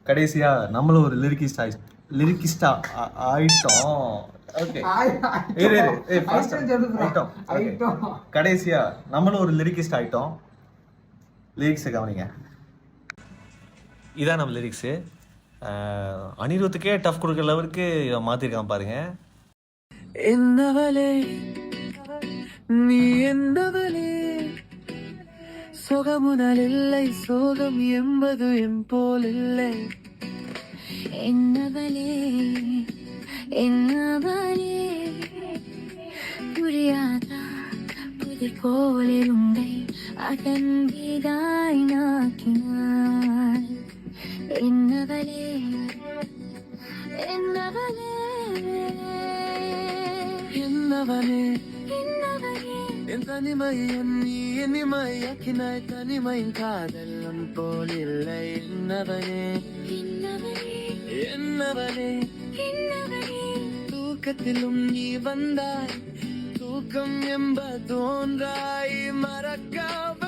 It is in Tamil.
கடைசியா நம்மளும் ஒரு லிரிக்கிஸ்டா ஆயிட்டோம். ஓகே ஆயிட்டோம். கடைசியா நம்மளும் ஒரு லிரிக்கிஸ்ட் ஆயிட்டோம். லிரிக்ஸை கவனிங்க. இதான் நம்ம லிரிக்ஸு. அனிருத்துக்கே டஃப் கொடுக்குற லெவலுக்கு மாற்றிருக்கான் பாருங்க. என்னவளே நீ என்னவளே, சுகமுதல் இல்லை சோகம் என்பது என் போல் இல்லை. என்னவளே என்னவளே, புரியாதா புதிர் போலில் உண்டை அதன் விதாய் நாக்கினாள். என்னவளே என்னவளே என்னவளே என்னவளே, என் தனிமையை நீ இனிமையாக்கினாய். தனிமையின் காதல் உன் போல் இல்லை. என்னவளே என்னவளே என்னவளே, என்னவளே, தூக்கத்திலும் நீ வந்தாய். தூக்கம் என்பதோன்றாய் மறக்காம